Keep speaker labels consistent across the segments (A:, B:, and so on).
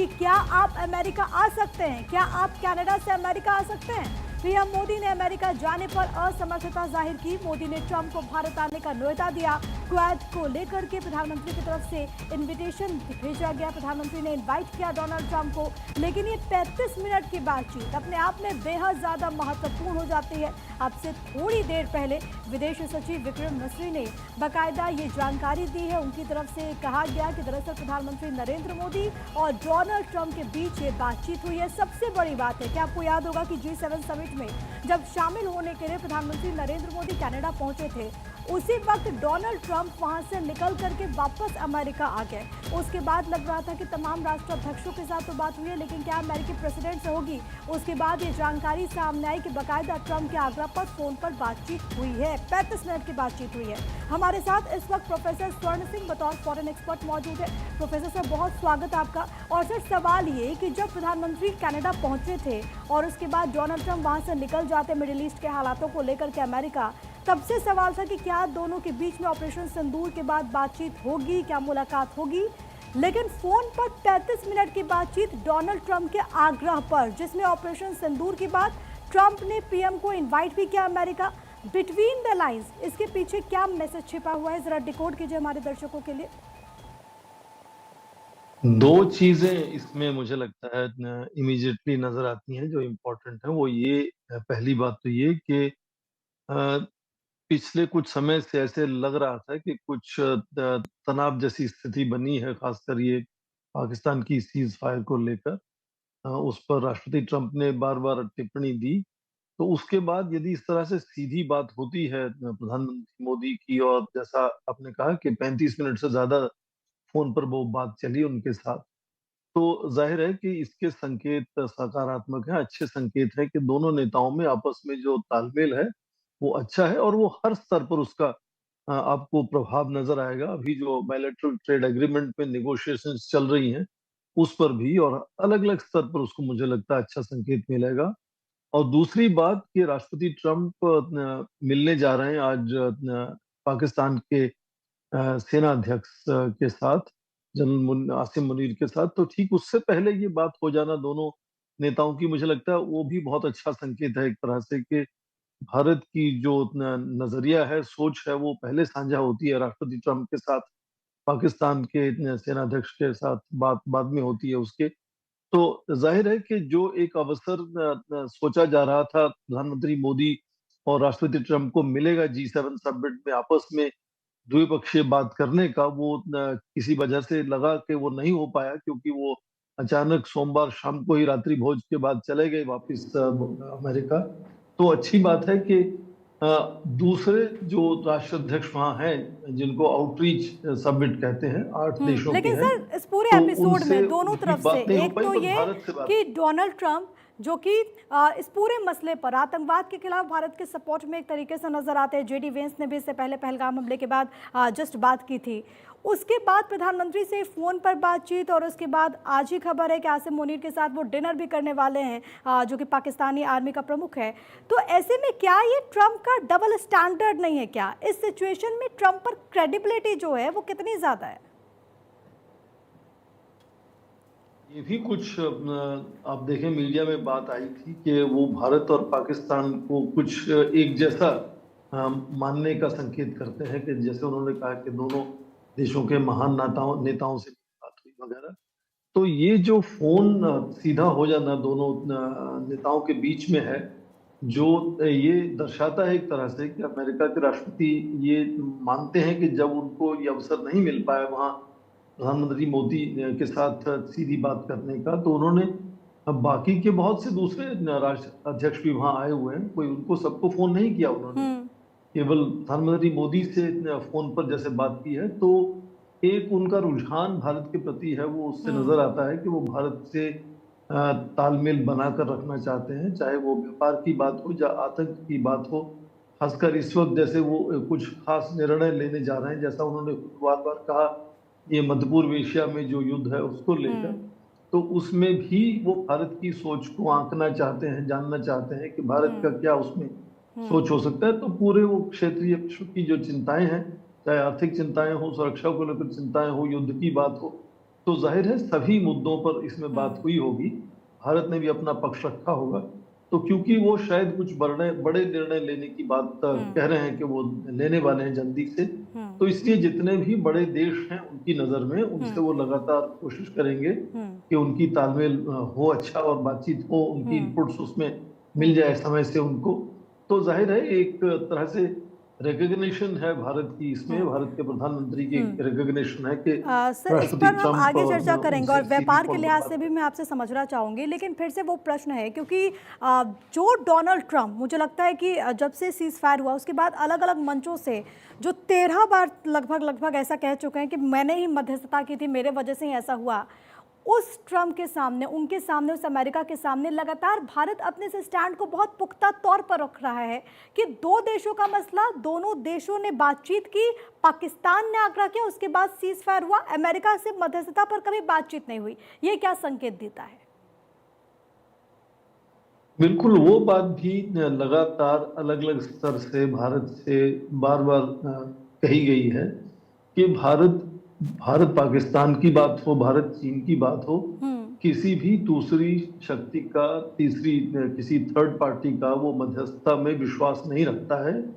A: कि क्या आप अमेरिका आ सकते हैं, क्या आप कनाडा से अमेरिका आ सकते हैं। पीएम मोदी ने अमेरिका जाने पर असमर्थता जाहिर की। मोदी ने ट्रंप को भारत आने का न्योता दिया। क्वाड को लेकर के प्रधानमंत्री की तरफ से इनविटेशन भेजा गया। प्रधानमंत्री ने इनवाइट किया डोनाल्ड ट्रंप को, लेकिन ये 35 मिनट की बातचीत अपने आप में बेहद ज्यादा महत्वपूर्ण हो जाती है। अब से थोड़ी देर पहले विदेश सचिव विक्रम मिस्री ने बाकायदा ये जानकारी दी है। उनकी तरफ से कहा गया कि दरअसल प्रधानमंत्री नरेंद्र मोदी और डोनाल्ड ट्रंप के बीच ये बातचीत हुई है। सबसे बड़ी बात है कि आपको याद होगा कि G7 समिट में जब शामिल होने के लिए प्रधानमंत्री नरेंद्र मोदी कनाडा पहुंचे थे, उसी वक्त डोनाल्ड ट्रंप वहां से निकल करके वापस अमेरिका आ गए। उसके बाद लग रहा था कि तमाम राष्ट्राध्यक्षों के साथ तो बात हुई है, लेकिन क्या अमेरिकी प्रेसिडेंट से होगी। उसके बाद ये जानकारी सामने आई कि बाकायदा ट्रंप के आग्रह पर फोन पर बातचीत हुई है। 35 मिनट की बातचीत हुई है। हमारे साथ इस वक्त प्रोफेसर स्वर्ण सिंह बतौर फॉरेन एक्सपर्ट मौजूद है। प्रोफेसर सर, बहुत स्वागत आपका। और सर, सवाल ये कि जब प्रधानमंत्री कनाडा पहुंचे थे और उसके बाद डोनाल्ड ट्रंप वहां से निकल जाते मिडिल ईस्ट के हालातों को लेकर के अमेरिका, तब से सवाल था कि क्या दोनों के बीच में ऑपरेशन सिंदूर के बाद बातचीत होगी, क्या मुलाकात होगी। लेकिन फोन पर 35 मिनट की बातचीत डोनाल्ड ट्रंप के आग्रह पर, जिसमें ऑपरेशन सिंदूर की बात, ट्रंप ने पीएम को इनवाइट भी किया अमेरिका। बिटवीन द लाइंस इसके पीछे क्या मैसेज छिपा हुआ है, जरा डिकोड कीजिए हमारे दर्शकों के लिए।
B: दो चीजें इसमें मुझे लगता है इमीडिएटली नजर आती हैं जो इम्पोर्टेंट है। वो ये पहली बात तो ये कि पिछले कुछ समय से ऐसे लग रहा था कि कुछ तनाव जैसी स्थिति बनी है, खासकर ये पाकिस्तान की सीज फायर को लेकर। उस पर राष्ट्रपति ट्रंप ने बार बार टिप्पणी दी। तो उसके बाद यदि इस तरह से सीधी बात होती है प्रधानमंत्री मोदी की, और जैसा आपने कहा कि 35 मिनट से ज्यादा फोन पर वो बात चली उनके साथ, तो जाहिर है कि इसके संकेत सकारात्मक है, अच्छे संकेत है कि दोनों नेताओं में आपस में जो तालमेल है वो अच्छा है, और वो हर स्तर पर उसका आपको प्रभाव नजर आएगा। अभी जो बायलैटरल ट्रेड एग्रीमेंट में नेगोशिएशंस चल रही हैं उस पर भी, और अलग अलग स्तर पर उसको मुझे लगता है अच्छा संकेत मिलेगा। और दूसरी बात कि राष्ट्रपति ट्रंप मिलने जा रहे हैं आज पाकिस्तान के सेना अध्यक्ष के साथ, जनरल आसिम मुनीर के साथ। तो ठीक उससे पहले ये बात हो जाना दोनों नेताओं की, मुझे लगता है वो भी बहुत अच्छा संकेत है एक तरह से कि भारत की जो नजरिया है, सोच है, वो पहले साझा होती है राष्ट्रपति ट्रंप के साथ, पाकिस्तान के सेनाध्यक्ष के साथ बात बाद में होती है उसके। तो जाहिर है कि जो एक अवसर सोचा जा रहा था प्रधानमंत्री मोदी और राष्ट्रपति ट्रंप को मिलेगा G7 समिट में आपस में द्विपक्षीय बात करने का, वो किसी वजह से लगा कि वो नहीं हो पाया, क्योंकि वो अचानक सोमवार शाम को ही रात्रि भोज के बाद चले गए वापस अमेरिका। तो अच्छी बात है कि दूसरे जो राष्ट्राध्यक्ष वहाँ हैं, जिनको आउटरीच समिट कहते हैं, 8 देशों के
A: लेकिन
B: हैं,
A: सर, इस पूरे
B: तो
A: एपिसोड
B: उनसे
A: में दोनों
B: उनकी
A: तरफ से
B: बात नहीं हो
A: एक
B: पाई,
A: तो
B: पर
A: ये
B: भारत से बात।
A: कि डोनाल्ड ट्रंप जो कि इस पूरे मसले पर आतंकवाद के खिलाफ भारत के सपोर्ट में एक तरीके से नजर आते हैं। जेडी वेंस ने भी इससे पहले पहलगाम हमले के बाद जस्ट बात की थी। उसके बाद प्रधानमंत्री से फोन पर बातचीत, और उसके बाद आज ही खबर है कि आसिम मुनीर के साथ वो डिनर भी करने वाले हैं, जो कि पाकिस्तानी आर्मी का प्रमुख है। तो ऐसे में क्या ये ट्रंप का डबल स्टैंडर्ड नहीं है? क्या इस सिचुएशन में ट्रंप पर क्रेडिबिलिटी जो है वो कितनी ज्यादा है?
B: ये भी कुछ आप देखें, मीडिया में बात आई थी कि वो भारत और पाकिस्तान को कुछ एक जैसा मानने का संकेत करते हैं, कि जैसे उन्होंने कहा कि दोनों देशों के महान नेताओं नेताओं से बात हुई वगैरह। तो ये जो फोन सीधा हो जाना दोनों नेताओं के बीच में है, जो ये दर्शाता है एक तरह से कि अमेरिका के राष्ट्रपति ये मानते हैं कि जब उनको ये अवसर नहीं मिल पाया वहाँ प्रधानमंत्री मोदी के साथ सीधी बात करने का, तो उन्होंने अब बाकी के बहुत से दूसरे राष्ट्र अध्यक्ष भी वहां आए हुए हैं, कोई उनको सबको फोन नहीं किया उन्होंने,
A: हम्म।
B: केवल प्रधानमंत्री मोदी से फोन पर जैसे बात की है। तो एक उनका रुझान भारत के प्रति है, वो उससे नजर आता है कि वो भारत से तालमेल बनाकर रखना चाहते हैं, चाहे वो व्यापार की बात हो या आतंक की बात हो। खासकर इस वक्त जैसे वो कुछ खास निर्णय लेने जा रहे हैं, जैसा उन्होंने बार बार कहा, ये मध्य पूर्व एशिया में जो युद्ध है उसको लेकर, तो उसमें भी वो भारत की सोच को आंकना चाहते हैं, जानना चाहते हैं कि भारत का क्या उसमें सोच हो सकता है। तो पूरे वो क्षेत्रीय विश्व की जो चिंताएं हैं, चाहे आर्थिक चिंताएं हो, सुरक्षा को लेकर चिंताएं हो, युद्ध की बात हो, तो जाहिर है सभी मुद्दों पर इसमें बात
A: हम्म।
B: हुई होगी। भारत ने भी अपना पक्ष रखा होगा। तो क्योंकि वो शायद कुछ बड़े बड़े निर्णय लेने की बात
A: हम्म।
B: कह रहे हैं कि वो लेने वाले हैं जल्दी से,
A: हम्म।
B: तो इसलिए जितने भी बड़े देश हैं उनकी नज़र में उनसे
A: हम्म।
B: वो लगातार कोशिश करेंगे
A: हम्म।
B: कि उनकी तालमेल हो अच्छा और बातचीत हो, उनकी
A: हम्म।
B: इनपुट्स उसमें मिल
A: हम्म।
B: जाए समय से उनको। तो जाहिर है एक तरह से रिकॉग्निशन है भारत की इसमें,
A: हम्म।
B: भारत के प्रधानमंत्री की
A: हम्म।
B: रिकॉग्निशन है कि
A: सर, इस
B: राष्ट्रपति
A: पर हम
B: ट्रंप
A: आगे चर्चा करेंगे
B: उनसे
A: और
B: सीधी
A: व्यापार के
B: फोन पर
A: लिहाज
B: बात
A: से भी
B: कर।
A: मैं आपसे समझना चाहूंगी, लेकिन फिर से वो प्रश्न है क्योंकि जो डोनाल्ड ट्रंप, मुझे लगता है कि जब से सीज फायर हुआ उसके बाद अलग अलग मंचों से जो 13 बार लगभग लगभग ऐसा कह चुके हैं कि मैंने ही मध्यस्थता की थी, मेरे वजह से ही ऐसा हुआ। उस ट्रंप के सामने, उनके सामने, उस अमेरिका के सामने लगातार भारत अपने से स्टैंड को बहुत पुख्ता तौर पर रख रहा है कि दो देशों का मसला, दोनों देशों ने बातचीत की, पाकिस्तान ने आग्रह किया, उसके बाद सीज फायर हुआ, अमेरिका से मध्यस्थता पर कभी बातचीत नहीं हुई। ये क्या संकेत देता है?
B: बिल्कुल, वो बात भी लगातार अलग-अलग स्तर से भारत से बार-बार कही गई है कि भारत भारत पाकिस्तान की बात हो, भारत चीन की बात हो,
A: हम्म।
B: किसी भी दूसरी शक्ति का, तीसरी किसी थर्ड पार्टी का वो मध्यस्थता में विश्वास नहीं रखता है।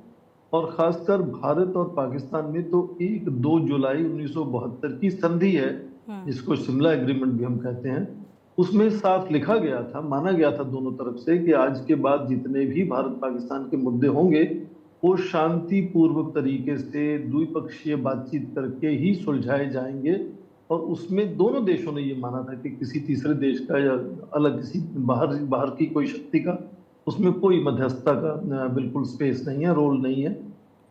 B: और खासकर भारत और पाकिस्तान में तो 1-2 जुलाई 1972 की संधि है,
A: हम्म।
B: जिसको शिमला एग्रीमेंट भी हम कहते हैं। उसमें साफ लिखा गया था, माना गया था दोनों तरफ से कि आज के बाद जितने भी भारत पाकिस्तान के मुद्दे होंगे, वो शांतिपूर्वक तरीके से द्विपक्षीय बातचीत करके ही सुलझाए जाएंगे। और उसमें दोनों देशों ने ये माना था कि किसी तीसरे देश का या अलग किसी बाहर बाहर की कोई शक्ति का उसमें कोई मध्यस्थता का बिल्कुल स्पेस नहीं है, रोल नहीं है।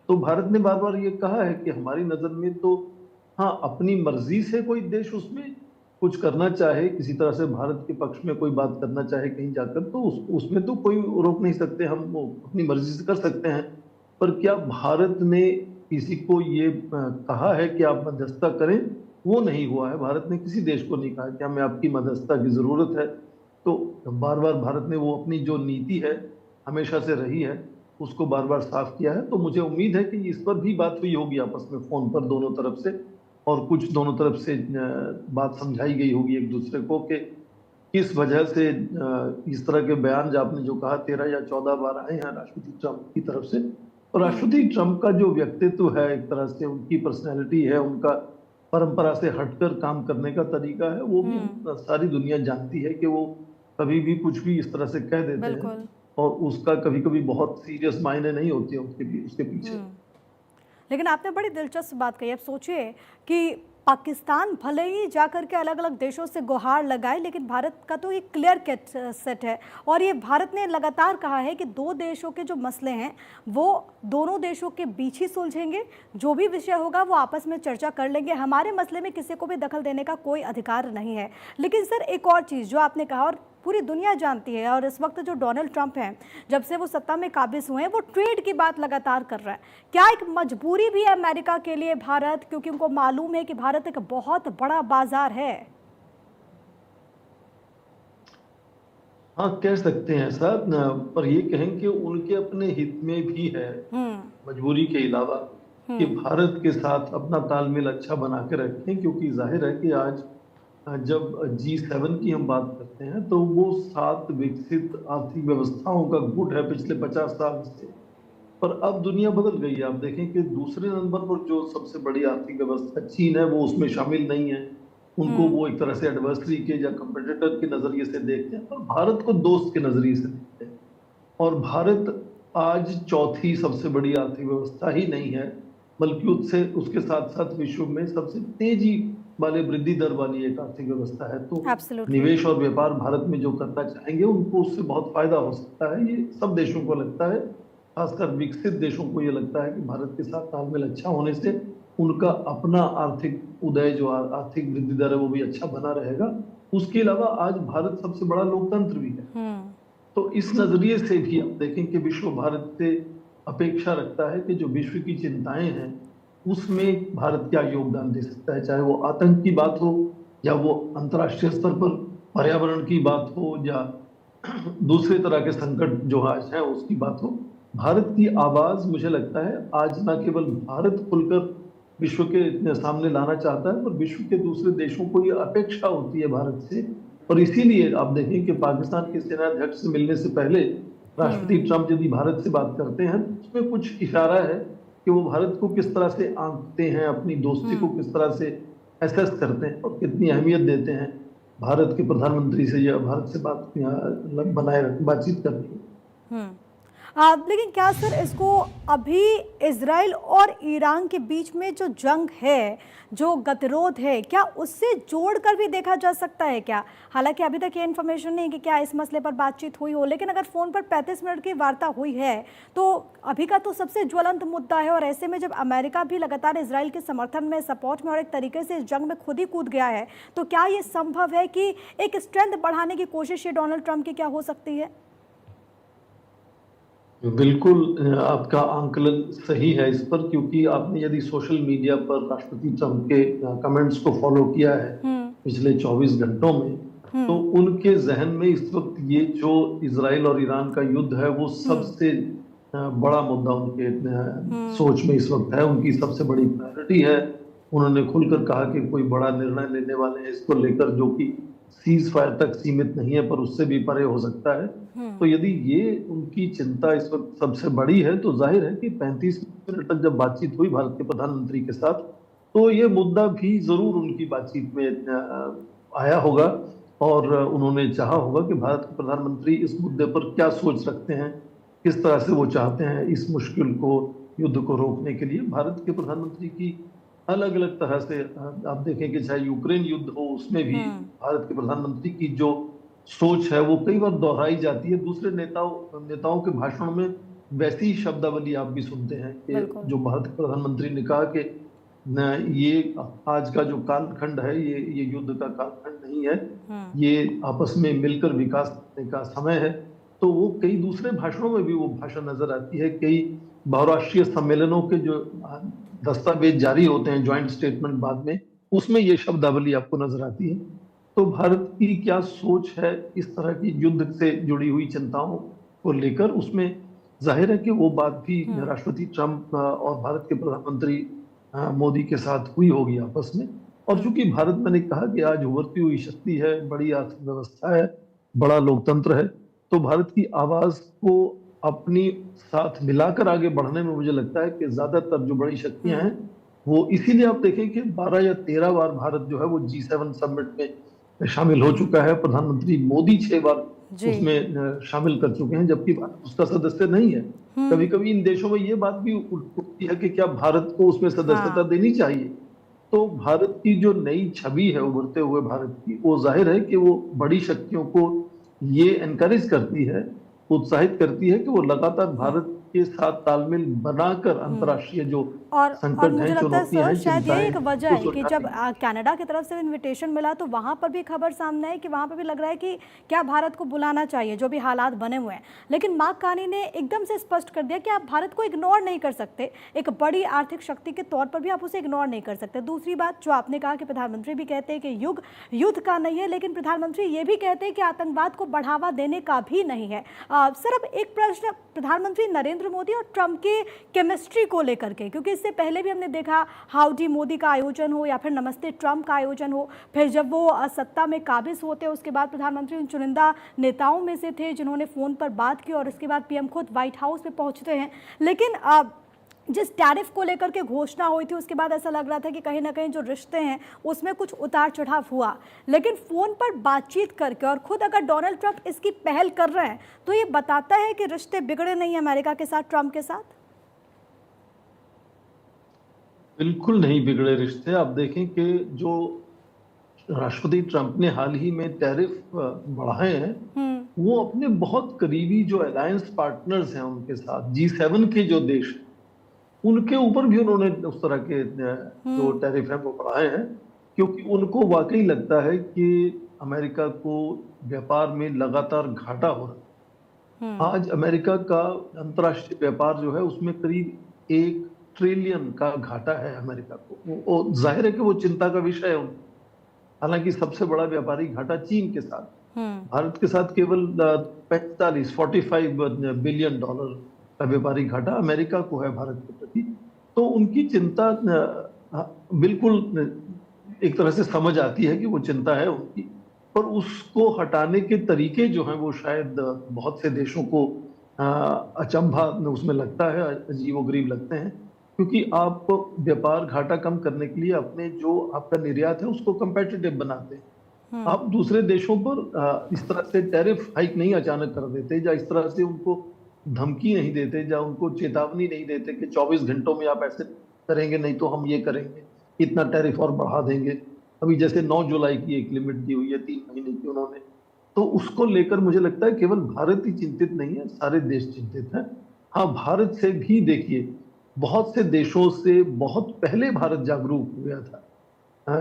B: तो भारत ने बार बार ये कहा है कि हमारी नजर में तो हाँ, अपनी मर्जी से कोई देश उसमें कुछ करना चाहे, किसी तरह से भारत के पक्ष में कोई बात करना चाहे कहीं जाकर, तो उसमें तो कोई रोक नहीं सकते, हम वो अपनी मर्जी से कर सकते हैं। पर क्या भारत ने किसी को ये कहा है कि आप मध्यस्थता करें? वो नहीं हुआ है। भारत ने किसी देश को नहीं कहा कि हमें आपकी मध्यस्थता की जरूरत है। तो बार बार भारत ने वो अपनी जो नीति है, हमेशा से रही है, उसको बार बार साफ किया है। तो मुझे उम्मीद है कि इस पर भी बात हुई होगी आपस में फोन पर दोनों तरफ से, और कुछ दोनों तरफ से बात समझाई गई होगी एक दूसरे को कि किस वजह से इस तरह के बयान जो आपने जो कहा 13 या 14 बार आए हैं राष्ट्रपति ट्रंप की तरफ से। और
A: हम्म।
B: राष्ट्रपति ट्रंप का जो व्यक्तित्व है, एक तरह से उनकी पर्सनैलिटी है, उनका परंपरा से हटकर काम करने का तरीका है, वो भी
A: हम्म।
B: सारी दुनिया जानती है कि वो कभी भी कुछ भी इस तरह से कह देते हैं।
A: बिल्कुल।
B: और उसका कभी कभी बहुत सीरियस मायने नहीं होते हैं उसके पीछे।
A: हम्म। लेकिन आपने बड़ी दिलचस्प बात कही। अब सोचिए कि पाकिस्तान भले ही जाकर के अलग अलग देशों से गुहार लगाए, लेकिन भारत का तो एक क्लियर कट सेट है और ये भारत ने लगातार कहा है कि दो देशों के जो मसले हैं वो दोनों देशों के बीच ही सुलझेंगे। जो भी विषय होगा वो आपस में चर्चा कर लेंगे, हमारे मसले में किसी को भी दखल देने का कोई अधिकार नहीं है। लेकिन सर, एक और चीज़ जो आपने कहा और पूरी दुनिया जानती है, और इस वक्त जो डोनाल्ड ट्रंप हैं, जब से वो सत्ता में काबिज हुए हैं, वो ट्रेड की बात लगातार कर रहा है। क्या एक मजबूरी भी है अमेरिका के लिए भारत, क्योंकि उनको मालूम है कि भारत एक बहुत बड़ा बाजार है?
B: हाँ, कह सकते हैं ऐसा, पर ये कहें कि उनके अपने हित में भी है,
A: हम्म।
B: मजबूरी के अलावा, कि
A: हम्म।
B: भारत के साथ अपना तालमेल अच्छा बना के रखें। क्योंकि जाहिर है कि आज जब G7 की हम बात करते हैं तो वो 7 विकसित आर्थिक व्यवस्थाओं का गुट है पिछले 50 साल से। पर अब दुनिया बदल गई है। आप देखें कि दूसरे नंबर पर जो सबसे बड़ी आर्थिक व्यवस्था चीन है, वो उसमें शामिल नहीं है। उनको
A: हम्म।
B: वो एक तरह से एडवर्सरी के या कंपेटिटर के नजरिए से देखते हैं, पर भारत को दोस्त के नजरिए से देखते हैं। और भारत आज चौथी सबसे बड़ी आर्थिक व्यवस्था ही नहीं है, बल्कि उससे उसके साथ साथ विश्व में सबसे तेजी वाले वृद्धि दर वाली एक आर्थिक व्यवस्था है। तो
A: एब्सोल्युटली।
B: निवेश और व्यापार भारत में जो करना चाहेंगे उनको उससे बहुत फायदा हो सकता है, ये सब देशों को लगता है। खासकर विकसित देशों को ये लगता है कि भारत के साथ तालमेल अच्छा होने से उनका अपना आर्थिक उदय, जो आर्थिक वृद्धि दर है, वो भी अच्छा बना रहेगा। उसके अलावा आज भारत सबसे बड़ा लोकतंत्र भी है।
A: हम्म।
B: तो इस नजरिए से भी आप देखें कि विश्व भारत से अपेक्षा रखता है कि जो विश्व की चिंताएं हैं उसमें भारत क्या योगदान दे सकता है, चाहे वो आतंक की बात हो, या वो अंतर्राष्ट्रीय स्तर पर पर्यावरण की बात हो, या दूसरे तरह के संकट जो आज है उसकी बात हो। भारत की आवाज, मुझे लगता है, आज ना केवल भारत खुलकर विश्व के सामने लाना चाहता है, पर विश्व के दूसरे देशों को ये अपेक्षा होती है भारत से। और इसीलिए आप देखें कि पाकिस्तान के सेनाध्यक्ष से मिलने से पहले राष्ट्रपति ट्रंप यदि भारत से बात करते हैं तो उसमें कुछ इशारा है कि वो भारत को किस तरह से आंकते हैं, अपनी दोस्ती को किस तरह से एसेस करते हैं और कितनी अहमियत देते हैं भारत के प्रधानमंत्री से या भारत से बातचीत करनी है।
A: हम्म लेकिन क्या सर इसको अभी इजराइल और ईरान के बीच में जो जंग है, जो गतिरोध है, क्या उससे जोड़कर भी देखा जा सकता है क्या? हालांकि अभी तक ये इन्फॉर्मेशन नहीं है कि क्या इस मसले पर बातचीत हुई हो, लेकिन अगर फ़ोन पर 35 मिनट की वार्ता हुई है तो अभी का तो सबसे ज्वलंत मुद्दा है। और ऐसे में जब अमेरिका भी लगातार इजराइल के समर्थन में, सपोर्ट में और एक तरीके से इस जंग में खुद ही कूद गया है, तो क्या ये संभव है कि एक स्ट्रेंथ बढ़ाने की कोशिश ये डोनाल्ड ट्रंप की क्या हो सकती है?
B: बिल्कुल आपका आंकलन सही है इस पर, क्योंकि आपने यदि सोशल मीडिया पर राष्ट्रपति ट्रंप के कमेंट्स को फॉलो किया है पिछले 24 घंटों में, तो उनके जहन में इस वक्त ये जो इजराइल और ईरान का युद्ध है वो सबसे बड़ा मुद्दा उनके सोच में इस वक्त है, उनकी सबसे बड़ी प्रायोरिटी है। उन्होंने खुलकर कहा कि कोई बड़ा निर्णय लेने वाले हैं इसको लेकर जो कि सीज फायर तक सीमित नहीं है पर उससे भी परे हो सकता है। तो यदि ये उनकी चिंता इस वक्त सबसे बड़ी है तो जाहिर है कि 35 मिनट तक जब बातचीत हुई भारत के प्रधानमंत्री के साथ तो ये मुद्दा भी जरूर उनकी बातचीत में आया होगा और उन्होंने चाहा होगा कि भारत के प्रधानमंत्री इस मुद्दे पर क्या सोच रखते हैं, किस तरह से वो चाहते हैं इस मुश्किल को, युद्ध को रोकने के लिए। भारत के प्रधानमंत्री की अलग अलग तरह से आप देखें कि चाहे यूक्रेन युद्ध हो उसमें भी भारत के प्रधानमंत्री की जो सोच है वो कई बार दोहराई जाती है। दूसरे नेताओं के भाषणों में वैसी ही शब्दावली आप भी सुनते हैं कि जो भारत के प्रधानमंत्री ने कहा कि ये आज का जो कालखंड है ये युद्ध का कालखंड नहीं है, ये आपस में मिलकर विकास करने का समय है। तो वो कई दूसरे भाषणों में भी वो भाषा नजर आती है। कई बहुराष्ट्रीय सम्मेलनों के जो दस्तावेज जारी होते हैं, ज्वाइंट स्टेटमेंट बाद में, उसमें ये शब्दावली आपको नजर आती है। तो भारत की क्या सोच है इस तरह की युद्ध से जुड़ी हुई चिंताओं को लेकर, उसमें जाहिर है कि वो बात भी राष्ट्रपति ट्रंप और भारत के प्रधानमंत्री मोदी के साथ हुई होगी आपस में। और चूंकि भारत, मैंने कहा कि आज उभरती हुई शक्ति है, बड़ी आर्थिक व्यवस्था है, बड़ा लोकतंत्र है, तो भारत की आवाज को अपनी साथ मिलाकर आगे बढ़ने में मुझे लगता है कि ज्यादातर जो बड़ी शक्तियां हैं वो, इसीलिए आप देखें कि 12 या 13 बार भारत जो है वो G7 समिट में शामिल हो चुका है। प्रधानमंत्री मोदी 6 बार उसमें शामिल कर चुके हैं, जबकि भारत उसका सदस्य नहीं है। कभी कभी इन देशों में ये बात भी उठती है कि क्या भारत को उसमें सदस्यता देनी चाहिए। तो भारत की जो नई छवि है उभरते हुए भारत की, वो जाहिर है कि वो बड़ी शक्तियों को ये एनकरेज करती है, उत्साहित करती है कि वो लगातार भारत के साथ तालमेल बनाकर अंतर्राष्ट्रीय जो संकट
A: मुझे
B: हैं,
A: लगता है
B: चुनौतियां हैं,
A: शायद यही एक वजह है कि
B: चिंताएं,
A: जब कनाडा की तरफ से इनविटेशन मिला तो वहाँ पर भी खबर सामने आई कि वहाँ पर भी लग रहा है कि क्या भारत को बुलाना चाहिए, जो भी हालात बने हुए हैं। लेकिन मार्क कार्नी ने एकदम से स्पष्ट कर दिया कि आप भारत को इग्नोर नहीं कर सकते, एक बड़ी आर्थिक शक्ति के तौर पर भी आप उसे इग्नोर नहीं कर सकते। दूसरी बात जो आपने कहा कि प्रधानमंत्री भी कहते हैं कि युग युद्ध का नहीं है, लेकिन प्रधानमंत्री ये भी कहते हैं कि आतंकवाद को बढ़ावा देने का भी नहीं है। सर, अब एक प्रश्न प्रधानमंत्री नरेंद्र मोदी और ट्रंप के केमिस्ट्री को लेकर के, क्योंकि इससे पहले भी हमने देखा हाउडी मोदी का आयोजन हो या फिर नमस्ते ट्रंप का आयोजन हो, फिर जब वो सत्ता में काबिज होते उसके बाद प्रधानमंत्री उन चुनिंदा नेताओं में से थे जिन्होंने फ़ोन पर बात की और उसके बाद पीएम खुद व्हाइट हाउस में पहुंचते हैं। लेकिन जिस टैरिफ को लेकर के घोषणा हुई थी उसके बाद ऐसा लग रहा था कि कहीं ना कहीं जो रिश्ते हैं उसमें कुछ उतार चढ़ाव हुआ, लेकिन फ़ोन पर बातचीत करके और खुद अगर डोनाल्ड ट्रंप इसकी पहल कर रहे हैं तो ये बताता है कि रिश्ते बिगड़े नहीं अमेरिका के साथ, ट्रंप के साथ।
B: बिल्कुल नहीं बिगड़े रिश्ते। आप देखें कि जो राष्ट्रपति ट्रंप ने हाल ही में टैरिफ बढ़ाए हैं, वो अपने बहुत करीबी जो अलायंस पार्टनर्स हैं उनके साथ, G7 के जो देश, उनके ऊपर भी उन्होंने उस तरह के जो टैरिफ हैं वो बढ़ाए हैं, क्योंकि उनको वाकई लगता है कि अमेरिका को व्यापार में लगातार घाटा हो रहा है। आज अमेरिका का अंतर्राष्ट्रीय व्यापार जो है उसमें करीब 1 ट्रिलियन का घाटा है अमेरिका को। जाहिर है कि वो चिंता का विषय है उनको। हालांकि सबसे बड़ा व्यापारी घाटा चीन के साथ, भारत के साथ केवल 45 बिलियन डॉलर का व्यापारी घाटा अमेरिका को है भारत के प्रति। तो उनकी चिंता बिल्कुल एक तरह से समझ आती है कि वो चिंता है उनकी, पर उसको हटाने के तरीके जो हैं वो शायद बहुत से देशों को अचंभा उसमें लगता है, अजीबोगरीब लगते हैं, क्योंकि आप व्यापार घाटा कम करने के लिए अपने जो आपका निर्यात है उसको कंपेटिटिव बनाते हैं। आप दूसरे देशों पर इस तरह से टैरिफ हाइक नहीं अचानक कर देते, या इस तरह से उनको धमकी नहीं देते, या उनको चेतावनी नहीं देते कि 24 घंटों में आप ऐसे करेंगे नहीं तो हम ये करेंगे, इतना टैरिफ और बढ़ा देंगे। अभी जैसे 9 जुलाई की एक लिमिट दी हुई है 3 महीने की उन्होंने, तो उसको लेकर मुझे लगता है केवल भारत ही चिंतित नहीं है, सारे देश चिंतित हैं। हाँ, भारत से भी देखिए, बहुत से देशों से बहुत पहले भारत जागरूक हो गया था।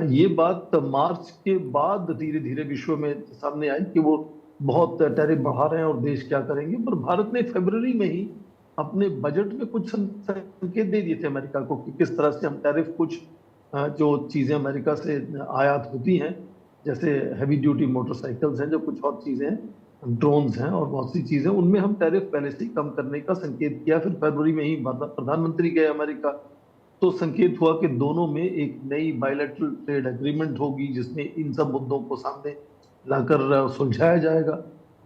B: ये बात मार्च के बाद धीरे-धीरे विश्व में सामने आई कि वो बहुत टैरिफ बढ़ा रहे हैं और देश क्या करेंगे। पर भारत ने फरवरी में ही अपने बजट में कुछ संकेत दे दिए थे अमेरिका को कि किस तरह से हम टैरिफ कुछ जो चीज़ें अमेरिका से आयात होती हैं, जैसे हेवी ड्यूटी मोटरसाइकिल्स हैं, जो कुछ और चीज़ें हैं, ड्रोन्स हैं और बहुत सी चीज़ें, उनमें हम टैरिफ पहले से ही कम करने का संकेत किया। फिर फरवरी में ही प्रधानमंत्री गए अमेरिका, तो संकेत हुआ कि दोनों में एक नई बायलैटरल ट्रेड एग्रीमेंट होगी जिसमें इन सब मुद्दों को सामने लाकर सुलझाया जाएगा।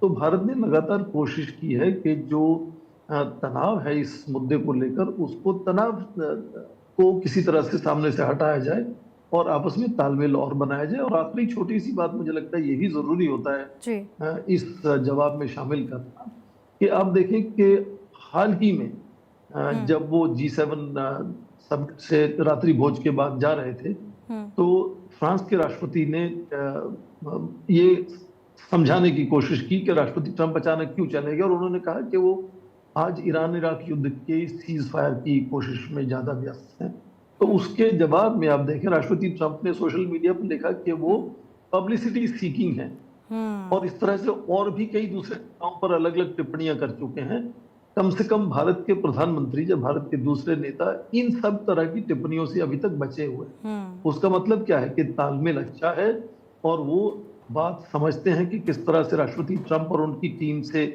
B: तो भारत ने लगातार कोशिश की है कि जो तनाव है इस मुद्दे को लेकर, उसको तनाव को किसी तरह से सामने से हटाया जाए और आपस में तालमेल और बनाया जाए। और आखिरी छोटी सी बात, मुझे लगता है ये भी जरूरी होता है इस जवाब में शामिल करना, कि आप देखें कि हाल ही में जब वो G7 समिट से रात्रि भोज के बाद जा रहे थे, तो फ्रांस के राष्ट्रपति ने ये समझाने की कोशिश की कि राष्ट्रपति ट्रंप अचानक क्यों चले गए, और उन्होंने कहा कि वो आज ईरान इराक युद्ध के सीज फायर की कोशिश में ज्यादा व्यस्त हैं। तो उसके जवाब में आप देखें, राष्ट्रपति ट्रंप ने सोशल मीडिया पर लिखा कि वो पब्लिसिटी सीकिंग है, और इस तरह से और भी कई दूसरे नेताओं पर अलग अलग टिप्पणियां कर चुके हैं। कम से कम भारत के प्रधानमंत्री या भारत के दूसरे नेता इन सब तरह की टिप्पणियों से अभी तक बचे हुए हैं। उसका मतलब क्या है कि तालमेल अच्छा है, और वो बात समझते हैं कि किस तरह से राष्ट्रपति ट्रंप और उनकी टीम से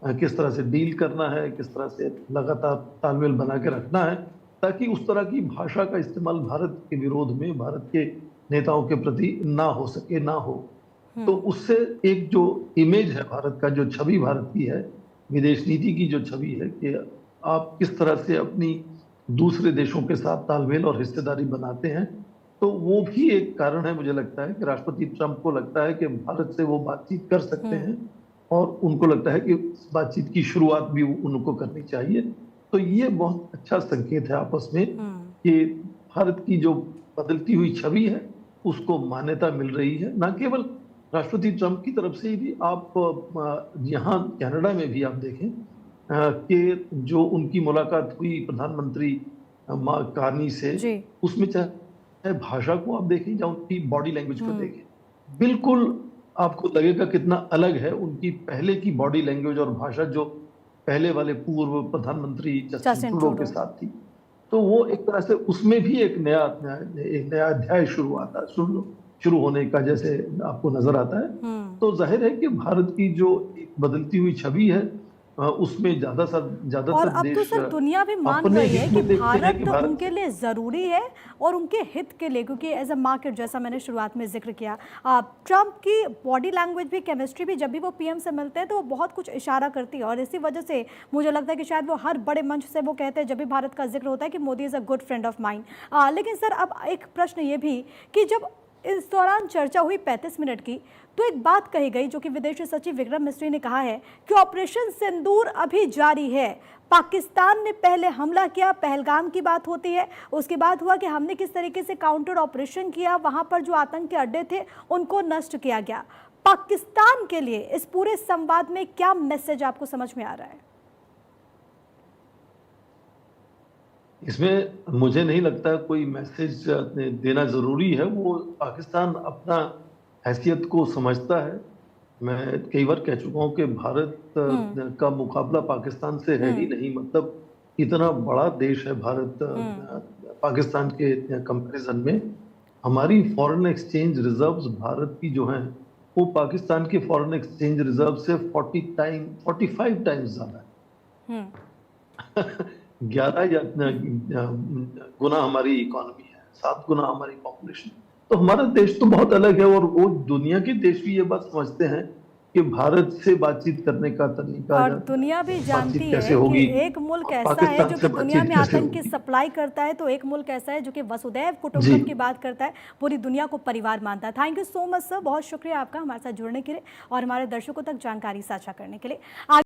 B: किस तरह से डील करना है, किस तरह से लगातार तालमेल बना के रखना है, ताकि उस तरह की भाषा का इस्तेमाल भारत के विरोध में, भारत के नेताओं के प्रति ना हो सके, ना हो। तो उससे एक जो इमेज है भारत का, जो छवि भारत की है, विदेश नीति की जो छवि है, कि आप किस तरह से अपनी दूसरे देशों के साथ तालमेल और हिस्सेदारी बनाते हैं, तो वो भी एक कारण है। मुझे लगता है कि राष्ट्रपति ट्रंप को लगता है कि भारत से वो बातचीत कर सकते हैं, और उनको लगता है कि इस बातचीत की शुरुआत भी उनको करनी चाहिए। तो ये बहुत अच्छा संकेत है आपस में कि भारत की जो बदलती हुई छवि है उसको मान्यता मिल रही है, न केवल राष्ट्रपति ट्रंप की तरफ से भी। आप यहाँ कनाडा में भी आप देखें कि जो उनकी मुलाकात हुई प्रधानमंत्री कार्नी से, उसमें चाहे भाषा को आप देखें या उनकी बॉडी लैंग्वेज को देखें, बिल्कुल आपको लगेगा कितना अलग है उनकी पहले की बॉडी लैंग्वेज और भाषा जो पहले वाले पूर्व प्रधानमंत्री जस्टिन ट्रूडो के साथ थी। तो वो एक तरह से उसमें भी एक नया अध्याय शुरू होने का जैसे आपको नजर आता है। तो जाहिर है कि भारत की जो एक बदलती हुई छवि है, उसमें ज्यादातर
A: और अब तो सर दुनिया भी मान रही है कि भारत तो उनके लिए जरूरी है और उनके हित के लिए, क्योंकि एज अ मार्केट, जैसा मैंने शुरुआत में जिक्र किया, ट्रंप की बॉडी लैंग्वेज भी, केमिस्ट्री भी, जब भी वो पीएम से मिलते हैं तो वो बहुत कुछ इशारा करती है, और इसी वजह से मुझे लगता है कि शायद वो हर बड़े मंच से वो कहते हैं, जब भी भारत का जिक्र होता है, कि Modi is a good friend of mind. लेकिन सर अब एक प्रश्न ये भी कि जब इस दौरान चर्चा हुई 35 मिनट की, तो एक बात कही गई जो कि विदेश सचिव विक्रम मिस्री ने कहा है कि ऑपरेशन सिंदूर अभी जारी है। पाकिस्तान ने पहले हमला किया, पहलगाम की बात होती है, उसके बाद हुआ कि हमने किस तरीके से काउंटर ऑपरेशन किया, वहां पर जो आतंक के अड्डे थे उनको नष्ट किया गया। पाकिस्तान के लिए इस पूरे संवाद में क्या मैसेज आपको समझ में आ रहा है?
B: इसमें मुझे नहीं लगता कोई मैसेज देना जरूरी है। वो पाकिस्तान अपना हैसियत को समझता है। मैं कई बार कह चुका हूं कि भारत का मुकाबला पाकिस्तान से है ही नहीं। मतलब इतना बड़ा देश है भारत पाकिस्तान के कंपैरिजन में। हमारी फॉरेन एक्सचेंज रिजर्व्स भारत की जो हैं वो पाकिस्तान के फॉरेन एक्सचेंज रिजर्व से 45 टाइम्स ज्यादा है। 11 गुना हमारी इकोनॉमी है। 7 गुना हमारी पॉपुलेशन। तो हमारा देश तो बहुत अलग है, और वो दुनिया के देश भी ये बात समझते हैं कि भारत से बातचीत करने का तरीका
A: और दुनिया भी
B: बातचीत
A: जानती
B: कैसे
A: है कि
B: होगी,
A: एक मुल्क
B: और
A: ऐसा है
B: पाकिस्तान
A: जो
B: से
A: कि दुनिया
B: बातचीत
A: में
B: कैसे
A: आतंक की
B: होगी।
A: सप्लाई करता है, तो एक मुल्क ऐसा है जो कि वसुदैव
B: जी।
A: कुटुंबकम की बात करता है, पूरी दुनिया को परिवार मानता है। Thank you so much sir, बहुत शुक्रिया आपका हमारे साथ जुड़ने के लिए और हमारे दर्शकों तक जानकारी साझा करने के लिए।